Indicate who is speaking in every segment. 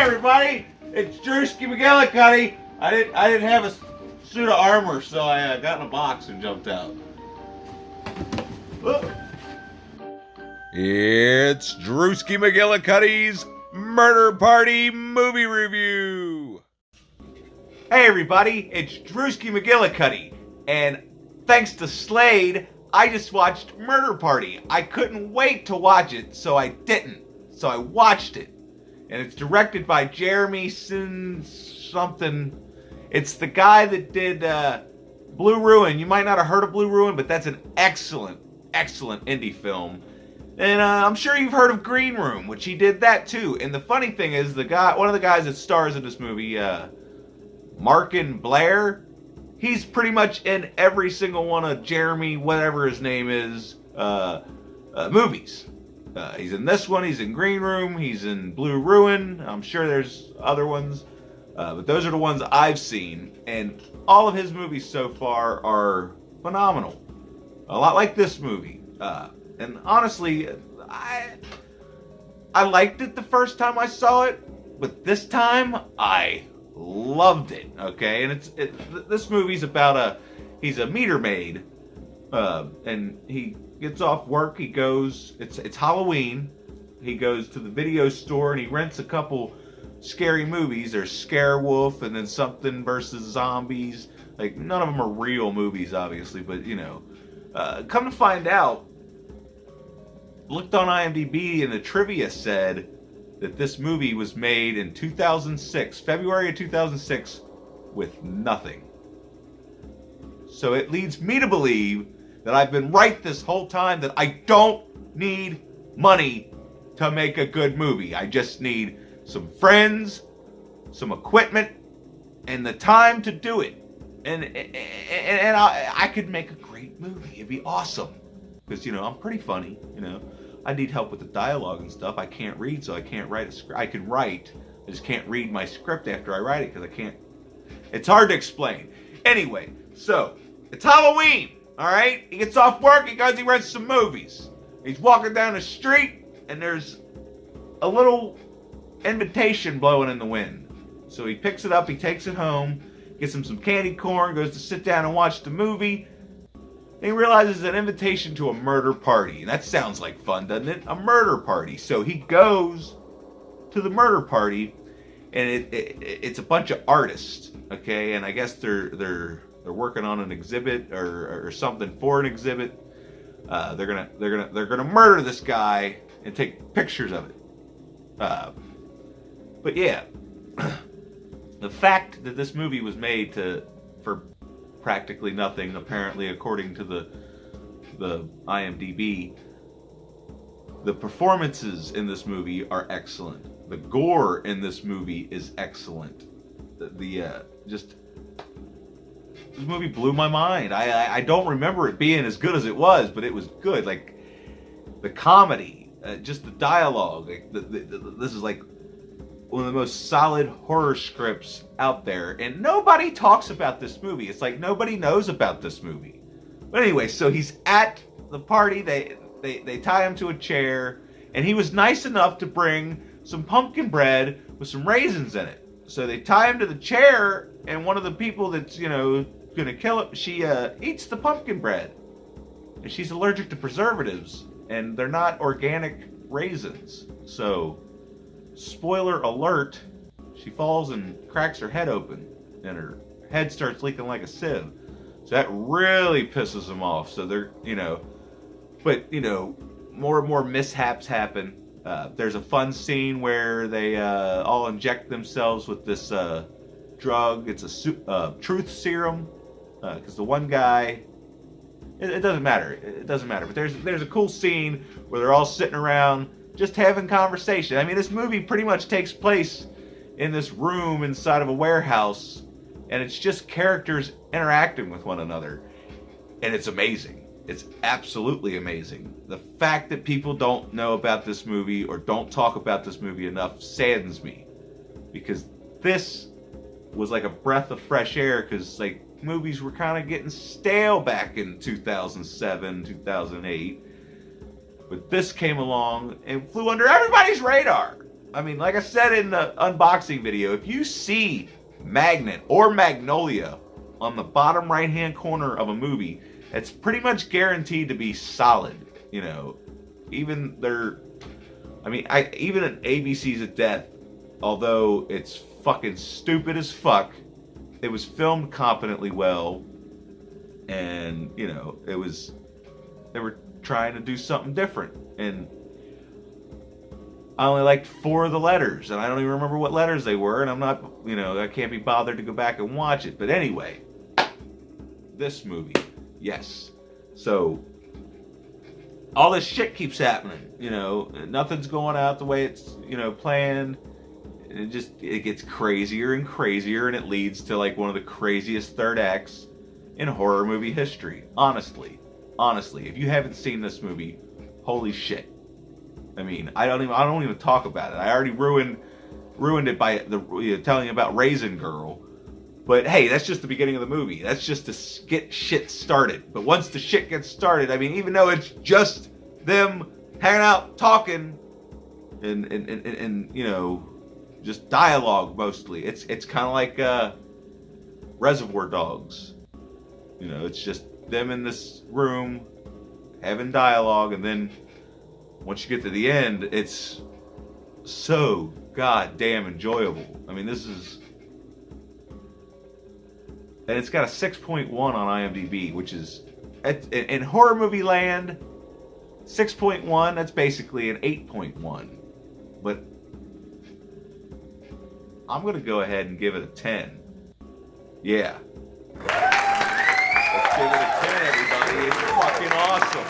Speaker 1: everybody, it's Drewski McGillicuddy. I didn't have a suit of armor, so I got in a box and jumped out. Look. It's Drewski McGillicuddy's Murder Party Movie Review. Hey everybody, it's Drewski McGillicuddy, and thanks to Slade, I just watched Murder Party. I couldn't wait to watch it, so I didn't. So I watched it. And it's directed by Jeremy something. It's the guy that did Blue Ruin. You might not have heard of Blue Ruin, but that's an excellent, excellent indie film. And I'm sure you've heard of Green Room, which he did that too. And the funny thing is, one of the guys that stars in this movie, Markin Blair, he's pretty much in every single one of Jeremy, whatever his name is, movies. He's in this one, he's in Green Room, he's in Blue Ruin. I'm sure there's other ones, but those are the ones I've seen. And all of his movies so far are phenomenal. A lot like this movie. And honestly, I liked it the first time I saw it, but this time I loved it. Okay, and this movie's about he's a meter maid, and he gets off work. He goes. It's Halloween. He goes to the video store and he rents a couple scary movies. There's Scarewolf and then Something versus Zombies. Like, none of them are real movies, obviously, but you know. Come to find out, looked on IMDb and the trivia said that this movie was made in 2006, February of 2006, with nothing. So it leads me to believe that I've been right this whole time, that I don't need money to make a good movie. I just need some friends, some equipment, and the time to do it. And I could make a great movie. It'd be awesome. Because, you know, I'm pretty funny, you know. I need help with the dialogue and stuff. I can't read, so I can't write a script. I can write, I just can't read my script after I write it because I can't. It's hard to explain. Anyway, so it's Halloween, all right? He gets off work, he goes, he rents some movies. He's walking down the street, and there's a little invitation blowing in the wind. So he picks it up, he takes it home, gets him some candy corn, goes to sit down and watch the movie. And he realizes it's an invitation to a murder party. And that sounds like fun, doesn't it? A murder party. So he goes to the murder party, and it's a bunch of artists, okay? And I guess they're working on an exhibit or something for an exhibit. They're gonna murder this guy and take pictures of it. But yeah, the fact that this movie was made for practically nothing, apparently, according to the IMDb. The performances in this movie are excellent. The gore in this movie is excellent. This movie blew my mind. I don't remember it being as good as it was, but it was good. Like the comedy, just the dialogue. Like this is like one of the most solid horror scripts out there, and nobody talks about this movie. It's like nobody knows about this movie. But anyway, so he's at the party. They tie him to a chair, and he was nice enough to bring some pumpkin bread with some raisins in it. So they tie him to the chair, and one of the people that's, you know, gonna kill him, she eats the pumpkin bread, and she's allergic to preservatives, and they're not organic raisins. So spoiler alert, she falls and cracks her head open, and her head starts leaking like a sieve. So that really pisses them off. So they're, you know, but, you know, more and more mishaps happen. There's a fun scene where they all inject themselves with this drug. It's a truth serum, because the one guy, it doesn't matter. It doesn't matter. But there's a cool scene where they're all sitting around just having conversation. I mean, this movie pretty much takes place in this room inside of a warehouse, and it's just characters interacting with one another, and it's amazing. It's absolutely amazing. The fact that people don't know about this movie or don't talk about this movie enough saddens me, because this was like a breath of fresh air, because like movies were kind of getting stale back in 2007, 2008. But this came along and flew under everybody's radar. I mean, like I said in the unboxing video, if you see Magnet or Magnolia on the bottom right-hand corner of a movie, it's pretty much guaranteed to be solid. You know, even even an ABC's of Death, although it's fucking stupid as fuck, it was filmed competently well, and you know, they were trying to do something different, and I only liked 4 of the letters, and I don't even remember what letters they were, and I'm not, you know, I can't be bothered to go back and watch it. But anyway, this movie, yes. So, all this shit keeps happening, you know, nothing's going out the way it's, you know, planned. It gets crazier and crazier, and it leads to like one of the craziest third acts in horror movie history. Honestly, if you haven't seen this movie, holy shit. I mean, I don't even talk about it. I already ruined it by telling you about Raisin Girl. But hey, that's just the beginning of the movie. That's just to get shit started. But once the shit gets started, I mean, even though it's just them hanging out, talking, and you know, just dialogue mostly. It's kind of like Reservoir Dogs. You know, it's just them in this room having dialogue, and then once you get to the end, it's so goddamn enjoyable. I mean, this is... And it's got a 6.1 on IMDb, which is... In horror movie land, 6.1, that's basically an 8.1. But I'm going to go ahead and give it a 10. Yeah. Let's give it a 10, everybody. It's fucking awesome.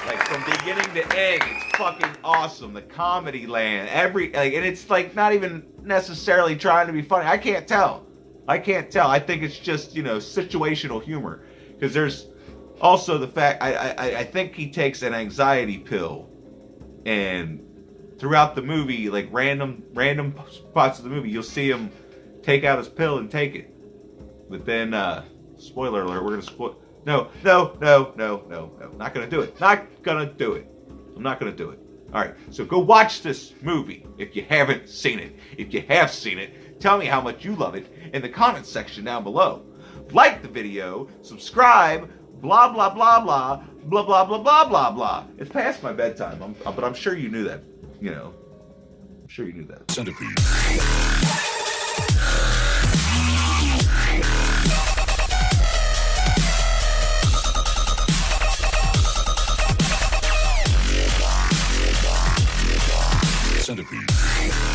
Speaker 1: Like, from beginning to end, it's fucking awesome. The comedy land, and it's like not even necessarily trying to be funny. I can't tell. I think it's just, you know, situational humor. Because there's also the fact, I think he takes an anxiety pill, and throughout the movie, like random spots of the movie, you'll see him take out his pill and take it. But then, spoiler alert, we're gonna spoil. No. Not gonna do it. I'm not gonna do it. Alright, so go watch this movie if you haven't seen it. If you have seen it, tell me how much you love it in the comments section down below. Like the video, subscribe, blah blah blah blah, blah blah blah blah blah blah. It's past my bedtime, but I'm sure you knew that. You know, I'm sure you knew that.
Speaker 2: Centipede. Centipede.